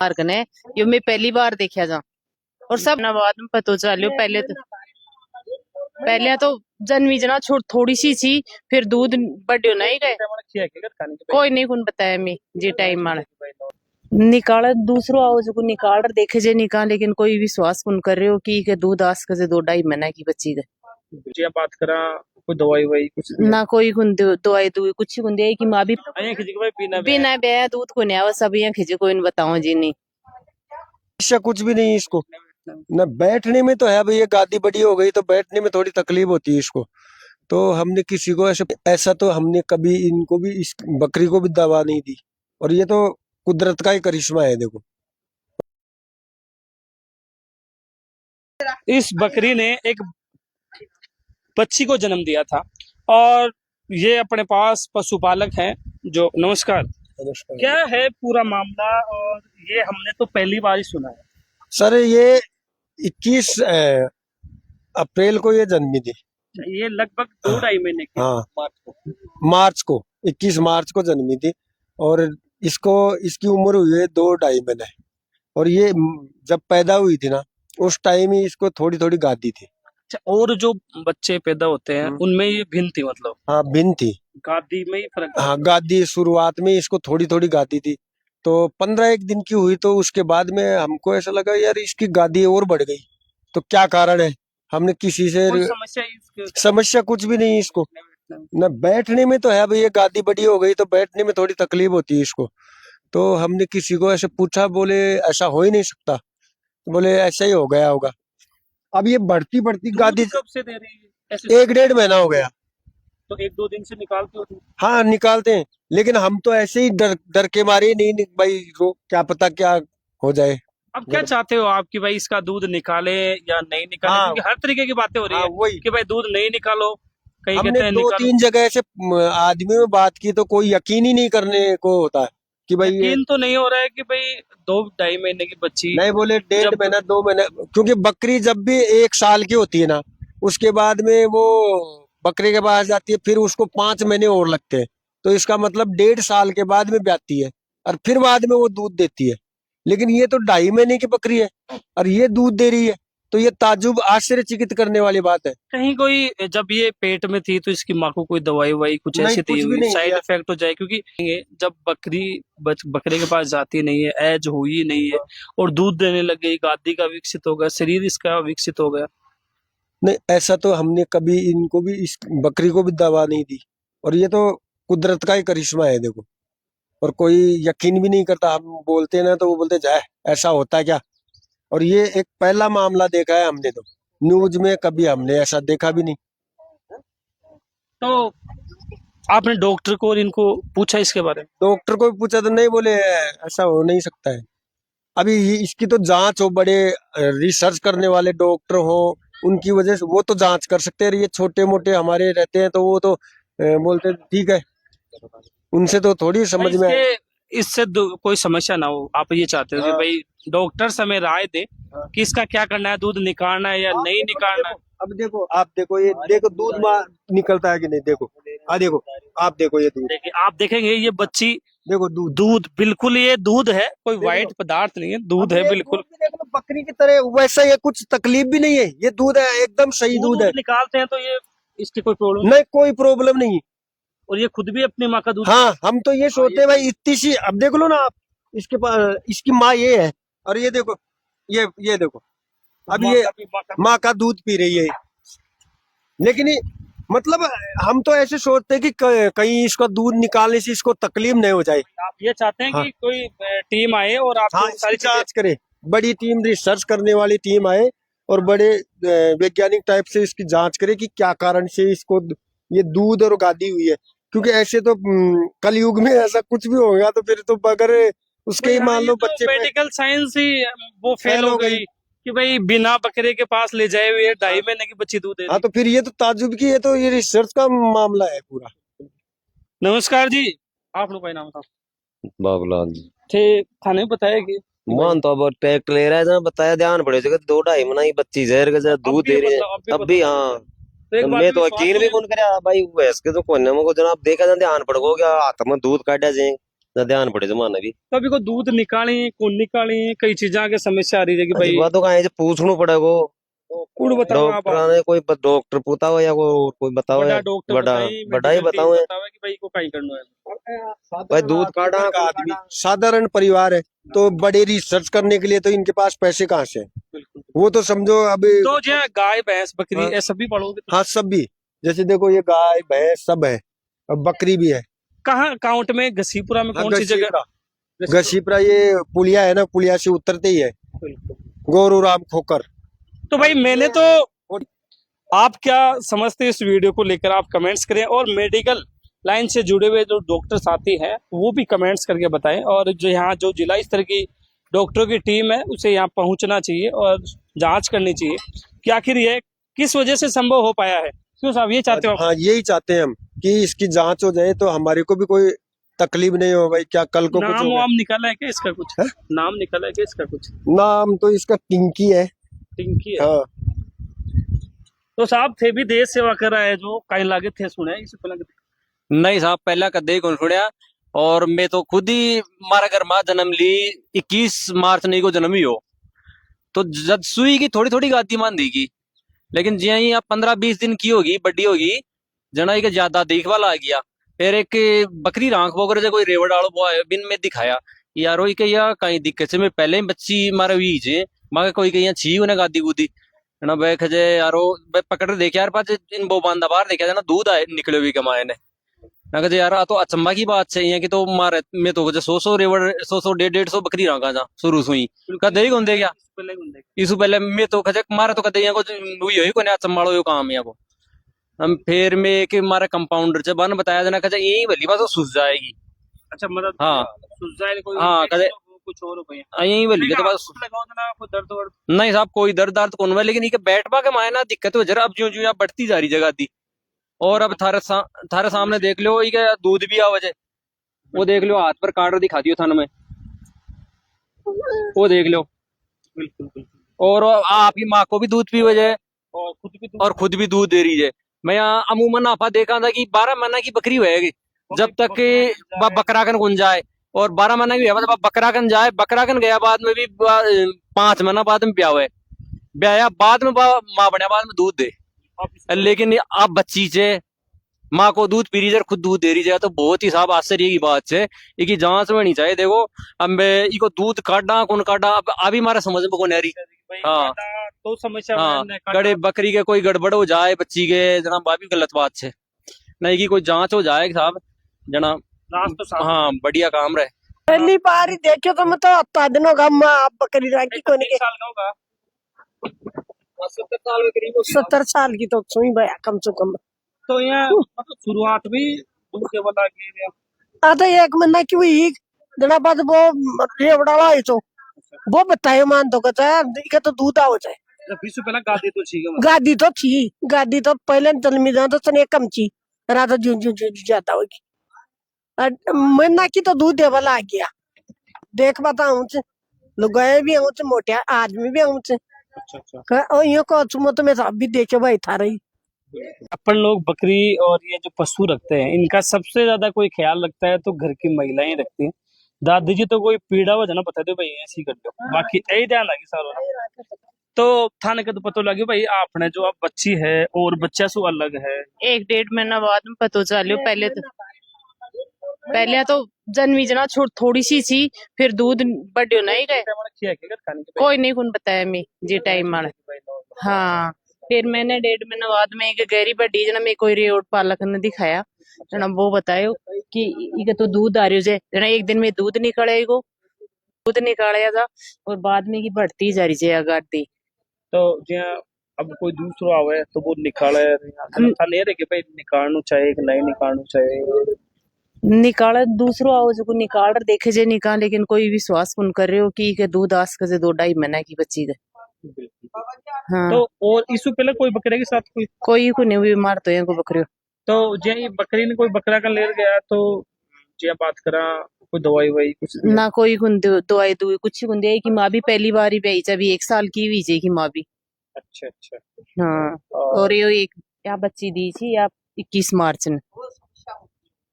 Mark ने यो मैं पहली बार देखा जा और सब ना बाद में पता चलो पहले तो जन्मी जना थोड़ी सी थी फिर दूध बढ़ो नहीं गए कोई नहीं कुन बताया मैं जी टाइम मार निकाल दूसरो आओ जो निकाल देखे जे निकाल लेकिन कोई विश्वास कुन कर रहे हो कि के दूध आस के 2-2.5 महीना की बच्ची गए बात करा कोई दवाई वही कुछ ना कोई कुन दवाई दू कुछ कुन दे की माँ भी बिना बे दूध को नहीं सब यहाँ खिंचे कोई बताओ जी नहीं कुछ भी नहीं इसको न बैठने में तो है भाई, ये गादी बड़ी हो गई तो बैठने में थोड़ी तकलीफ होती है इसको। तो हमने किसी को ऐसा तो हमने कभी इनको भी इस बकरी को भी दवा नहीं दी, और ये तो कुदरत का ही करिश्मा है। देखो इस बकरी ने एक बच्ची को जन्म दिया था और ये अपने पास पशुपालक हैं जो नमस्कार क्या है पूरा मामला, और ये हमने तो पहली बार ही सुना है। सर ये 21 अप्रैल को ये जन्मी थी। ये लगभग 2-2.5 महीने की। हाँ मार्च को 21 मार्च को जन्मी थी, और इसकी उम्र हुई है 2-2.5 महीने। और ये जब पैदा हुई थी ना उस टाइम ही इसको थोड़ी थोड़ी गादी थी। अच्छा, और जो बच्चे पैदा होते हैं उनमें ये भिन्न थी, मतलब हाँ भिन्न थी, गादी में ही फर्क। हाँ गादी शुरुआत में इसको थोड़ी थोड़ी गादी थी, तो 15 दिन की हुई तो उसके बाद में हमको ऐसा लगा यार इसकी गादी और बढ़ गई, तो क्या कारण है। हमने किसी से समस्या कुछ भी नहीं इसको, न बैठने में तो है भाई, ये गादी बड़ी हो गई तो बैठने में थोड़ी तकलीफ होती है इसको। तो हमने किसी को ऐसे पूछा, बोले ऐसा हो ही नहीं सकता, तो बोले ऐसा ही हो गया होगा। अब ये बढ़ती बढ़ती गादी कब से दे रही है? 1-1.5 महीना हो गया। तो 1-2 दिन से निकालते हो? हाँ निकालते हैं, लेकिन हम तो ऐसे ही डर के मारे नहीं भाई, क्या पता क्या हो जाए। अब क्या चाहते हो आप कि भाई इसका दूध निकाले या नहीं निकाले? हाँ, क्योंकि हर तरीके की बातें हो रही हाँ, है वही कि भाई दूध नहीं निकालो, कहीं हमने कहते हैं 2-3 जगह ऐसे आदमी में बात की तो कोई यकीन ही नहीं करने को होता है कि भाई यकीन तो नहीं हो रहा है कि भाई 2-2.5 महीने की बच्ची, नहीं बोले 1.5 महीना 2 महीना, क्योंकि बकरी जब भी 1 साल की होती है ना उसके बाद में वो बकरी के पास जाती है, फिर उसको 5 महीने और लगते हैं, तो इसका मतलब 1.5 साल के बाद में ब्याती है और फिर बाद में वो दूध देती है। लेकिन ये तो 2.5 महीने की बकरी है और ये दूध दे रही है, तो ये ताजुब आश्चर्यचकित करने वाली बात है। कहीं कोई जब ये पेट में थी तो इसकी माँ को कोई दवाई ववाई कुछ ऐसी दी हुई साइड इफेक्ट हो जाए? क्योंकि जब बकरे के पास जाती नहीं है, एज हुई नहीं है और दूध देने लग गई, गादी का विकसित हो गया, शरीर इसका विकसित हो गया। नहीं ऐसा तो हमने कभी इनको भी इस बकरी को भी दवा नहीं दी, और ये तो कुदरत का ही करिश्मा है। देखो, और कोई यकीन भी नहीं करता, हम बोलते हैं ना तो वो बोलते जाए ऐसा होता है क्या। और ये एक पहला मामला देखा है हमने, तो न्यूज में कभी हमने ऐसा देखा भी नहीं। तो आपने डॉक्टर को और इनको पूछा इसके बारे में? डॉक्टर को भी पूछा तो नहीं, बोले ऐसा हो नहीं सकता है। अभी इसकी तो जांच हो, बड़े रिसर्च करने वाले डॉक्टर हो, उनकी वजह से वो तो जांच कर सकते हैं। ये छोटे मोटे हमारे रहते हैं तो वो तो बोलते ठीक है, उनसे तो थोड़ी समझ में आए। इससे कोई समस्या ना हो, आप ये चाहते हो कि भाई डॉक्टर से हमें राय दे कि इसका क्या करना है, दूध निकालना है या नहीं निकालना है। अब देखो, आप देखो, ये देखो दूध निकलता है कि नहीं, देखो देखो, आप देखो ये दूध, देखिए आप देखेंगे ये बच्ची, देखो दूध बिल्कुल ये दूध है, कोई व्हाइट पदार्थ नहीं है, दूध है बिल्कुल बकरी की तरह वैसा। ये कुछ तकलीफ भी नहीं है, ये दूध है एकदम सही दूध है। निकालते हैं तो ये इसकी कोई प्रॉब्लम नहीं, कोई प्रॉब्लम नहीं। और ये खुद भी अपनी माँ का दूध, हाँ हम तो ये सोचते हैं भाई इतनी सी, अब देख लो ना आप, इसके पास इसकी माँ ये है, और ये देखो, ये देखो अब ये माँ का दूध पी रही है। लेकिन मतलब हम तो ऐसे सोचते हैं कि कहीं इसका दूध निकालने से इसको तकलीफ नहीं हो जाए। आप ये चाहते हैं कि कोई टीम आए और आप सारी जांच करे, बड़ी टीम, रिसर्च करने वाली टीम आए और बड़े वैज्ञानिक टाइप से इसकी जांच करे कि क्या कारण से इसको ये दूध और गादी हुई है। क्योंकि ऐसे तो कलयुग में ऐसा कुछ भी होगा तो फिर तो बगैर उसके ही मान लो बच्चे, मेडिकल साइंस ही वो फेल हो गई कि भाई बिना बकरे के पास ले जाए हुए 2.5 महीने की बच्ची दूध दे। हाँ तो फिर ये तो ताजुब की है, तो ये रिसर्च का मामला है पूरा। नमस्कार जी, आप लोग का नाम था? बाबूलाल जी थे, थाने में बताया कि मान तो अब टेस्ट ले रहा है, बताया ध्यान पड़े 2-2.5 महीना ही बच्ची जहर के दूध दे रही है अब भी। हाँ मैं तो यकीन भी कौन करे भाई, वैस के तो कोने में को जनाब देखा जाए ध्यान पड़ गया हाथ में दूध काटा जाए ना ध्यान पड़े जमाना भी। तो अभी को दूध निकाली कौन निकाली कई चीजा के समस्या आ रही है कि भाई बात तो कहाँ है, पूछना पड़ेगा कौन बताओ आप डॉक्टर ने, कोई डॉक्टर पूछा हो या कोई बताओ बड़ा है, डॉक्टर बड़ा बताई बड़ा ही मेडिकल टीम बताओ है बतावे कि भाई को कहीं करना है। भाई। दूध काटा का आदमी साधारण परिवार है, तो बड़े रिसर्च करने के लिए तो इनके पास पैसे कहाँ से हैं? बिल्कुल। वो तो समझो अभी। तो जो है गाय भैंस बकरी हाँ। ये सभी पालोगे तो हाँ सब भी, जैसे देखो ये गाय भैंस सब है और बकरी भी है। कहाँ काउंट में घसीपुरा में हाँ, कौन सी जगह? घसीपुरा ये पुलिया है ना, पुलिया से उतरते ही है बिल्कुल। गौरूराम खोकर। तो भाई मैंने तो आप क्या समझते हैं इस वीडियो को लेकर आप कमेंट्स करें और मेडिकल लाइन से जुड़े हुए जो डॉक्टर साथी हैं वो भी कमेंट्स करके बताएं और जो यहाँ जो जिला स्तर की डॉक्टरों की टीम है उसे यहाँ पहुंचना चाहिए और जांच करनी चाहिए कि आखिर ये किस वजह से संभव हो पाया है। क्यों साहब ये चाहते हो आप? हाँ यही चाहते हैं हम कि इसकी जांच हो जाए तो हमारे को भी कोई तकलीफ नहीं हो भाई, क्या कल को कुछ नाम हो गया। वाम निकाला है क्या इसका कुछ? है? नाम निकाला है क्या इसका कुछ? नाम तो इसका पिंकी है। पिंकी है। हाँ तो साहब थे भी देश सेवा कर रहा है जो कहीं लागे थे सुने इससे पहले? नहीं साहब पहला कदे ही कौन सुनिया। और मैं तो खुद ही मारा घर मां जन्म ली 21 मार्च नहीं को जन्म ही हो, तो जब सुई की थोड़ी थोड़ी गाती मान देगी, लेकिन जिया ही आप 15-20 दिन की होगी बड्डी होगी जना के ज्यादा देखवा आ गया। फिर एक बकरी राख वगैरह से कोई रेवड़ आलो वो आयो बिन में दिखाया यारो के या कहीं दिक्कत से मैं पहले ही बच्ची मारा हुई जे मांगे कोई कहीं छी उन्हें गादी गुदी ना बैठ जे यारो पकड़ देखे यार पास इन बो बांधा बाहर देखा ना दूध आए निकले हुई कमाए ने ना कहते यार आ तो अचंबा की बात है यहाँ की तो मारे मैं तो 100 रेवड़ 100 150 बकरी रखा जा शुरू से ही कदे ही गुंदे क्या इसु पहले मैं तो खजे मारे तो कदे यहाँ को हुई को अचंबाड़ो यो काम यहाँ को हम फिर मैं के मारे कंपाउंडर से बन बताया जाना कहे यही भली बात तो सुस जाएगी। अच्छा मतलब हाँ कोई हाँ कदे कुछ और हो गई यही भली तो बस दर्द वर्द नहीं साहब कोई दर्द दर्द कौन हुआ, लेकिन ये बैठवा के मायना दिक्कत हो जरा अब जो जो बढ़ती जा रही जगह दी। और अब थारे सामने देख लो ये दूध भी आ वजह वो देख लो हाथ पर काट दिखा दियो थान में वो देख लो। बिल्कुल और आपकी माँ को भी दूध पी वजह और खुद भी दूध दे रही है। मैं यहाँ अमूमन आपा देखा था कि 12 महीना की बकरी होएगी जब तक के बकराकन गुन जाए, और 12 महीना की जब बकराकन जाए बकराकन गया बाद में भी 5 महीना बाद में ब्याह हुए ब्याया बाद में माँ बने बाद में दूध दे, लेकिन अब बच्ची से माँ को दूध पी रही है खुद दूध दे रही है तो बहुत ही साहब आश्चर्य की बात है। इसकी जांच में नहीं चाहिए। देखो अब मैं इसको दूध काटा कौन काटा अब अभी हमारा समझ में कौन आ रही। हाँ तो समस्या हाँ कड़े बकरी के कोई गड़बड़ हो जाए बच्ची के जनाब भी गलत बात है नहीं की कोई जांच हो जाए साहब जनाब तो हाँ बढ़िया काम रहे। पहली बार ही देखो तो मैं तो हफ्ता दिन होगा माँ आप बकरी राखी कोने के साल का होगा 70 साल के करीब 70 साल की तो सुई भया कम से कम। तो यहाँ मतलब शुरुआत भी दूध से वाला की आता एक महीना की हुई जना बाद वो रेवड़ा है तो वो बताए मान तो कहता है इनका तो दूध आओ जाए। 20 पहले गादी तो ठीक है गादी तो थी गादी तो पहले जन्मी जा तो सने कम थी रात जू जू जू ज्यादा होगी महीना की तो दूध देवला आ गया देख बताऊं लुगाए भी आऊं मोटे आदमी भी आऊं अच्छा और यो को चुमो तो मैं सब भी देखे भाई था रही। अपन लोग बकरी और ये जो पशु रखते हैं इनका सबसे ज्यादा कोई ख्याल रखता है तो घर की महिलाएं रखती हैं। दादी जी तो कोई पीड़ा हो जाना बता दो भाई ऐसी कर दो बाकी यही ध्यान लगी सारो तो थाने का तो पता लगे भाई आपने जो अब बच्ची है और बच्चा सो अलग है 1-1.5 महीना बाद में पता चलियो। पहले तो जन्मी जना थोड़ी सी थी फिर दूध बढ़ियो नहीं गए कोई नहीं कुन बताया मैं जी टाइम माने। हाँ फिर मैंने 1.5 महीना बाद में एक गहरी बड़ी जना मैं कोई रेवड़ पालक ने दिखाया जना वो बतायो कि इके तो दूध आ रही है जना एक दिन में दूध निकाला था और बाद में की बढ़ती जा रही है आगाती। तो जिया अब कोई दूसरा आवे तो वो निकाले नहीं रहे कि भाई निकालना चाहिए कि नहीं निकालना चाहिए निकाल दूसरो आओ जो निकाल देखे जे निकाल लेकिन कोई विश्वास कौन कर रहे हो कि के दूध आस के 2-2.5 महीना की बच्ची के। हाँ तो और इससे पहले कोई बकरे के साथ कोई को नहीं बीमार तो को बकरियो तो जे बकरी ने कोई बकरा का ले गया तो जे बात करा कोई दवाई वही कुछ ना कोई कुन दवाई दुई कुछ कुन दे की माँ भी पहली बार ही बेचा भी 1 साल की हुई जे की माँ भी। अच्छा हाँ और यो एक या बच्ची दी थी या 21 मार्च ने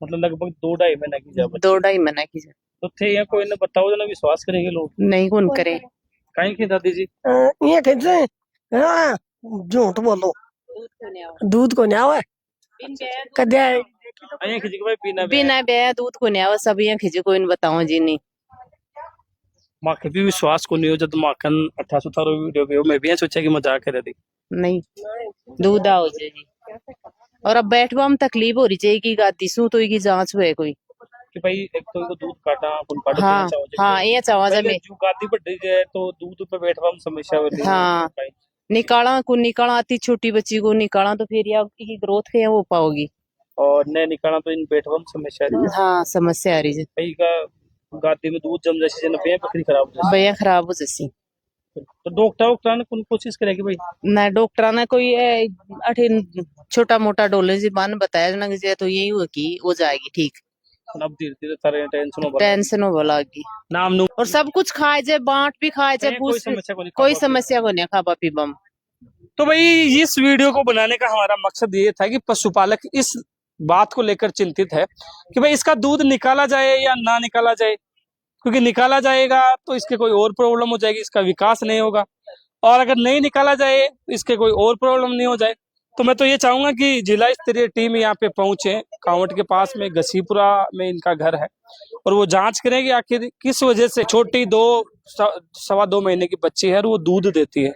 मतलब लगभग 2-2.5 महीना की जब 2-2.5 महीना की जा। तो थे या कोई ने बताओ जना विश्वास करेंगे लोग नहीं कौन करे। काहे की दादी जी ये कहते हैं हाँ, झूठ बोलो दूध को नहीं आवे कदे अये खिजी के भाई पीना भी बिना बे दूध को नहीं आवा सब यहाँ खिजे कोई न बताओ जी नहीं। माके भी विश्वास को नहीं हो जब माखन 18 वीडियो भी हो मैं भी सोचा कि मजाक कर दी नहीं दूध आओ जी। और अब बैठवा हम तकलीफ हो रही चाहिए कि गाती सू तो की जांच हुए कोई कि भाई एक तो इनको दूध काटा अपन काट हाँ देना चाहो हाँ ये चावा जा मैं जो गादी बढ़ रही है तो दूध पे बैठवा हम समस्या हो रही है हाँ निकाला को निकाला आती छोटी बच्ची को निकाला तो फिर या की ग्रोथ है वो पाओगी और नए निकाला तो इन बैठवा में समस्या रही है हाँ समस्या आ रही है भाई का गादी में दूध जम जैसे जन पे बकरी खराब हो भैया खराब हो जैसी जाए तो डॉक्टर ने कौन कोशिश करेगी भाई ना डॉक्टर ने कोई अठे छोटा मोटा डोले जी बान बताया ना कि तो यही हुआ कि हो जाएगी ठीक अब धीरे धीरे सारे टेंशन हो लगी नाम नू और सब कुछ खाए जाए बांट भी खाए जाए कोई समस्या को नहीं कोई समस्या को नहीं खाबा पीबा में। तो भाई इस वीडियो को बनाने का हमारा मकसद ये था कि पशुपालक इस बात को लेकर चिंतित है कि भाई इसका दूध निकाला जाए या ना निकाला जाए क्योंकि निकाला जाएगा तो इसके कोई और प्रॉब्लम हो जाएगी इसका विकास नहीं होगा और अगर नहीं निकाला जाए तो इसके कोई और प्रॉब्लम नहीं हो जाए। तो मैं तो ये चाहूंगा कि जिला स्तरीय टीम यहाँ पे पहुंचे कांवट के पास में घसीपुरा में इनका घर है और वो जांच करें कि आखिर किस वजह से छोटी 2 सवा 2 महीने की बच्ची है और वो दूध देती है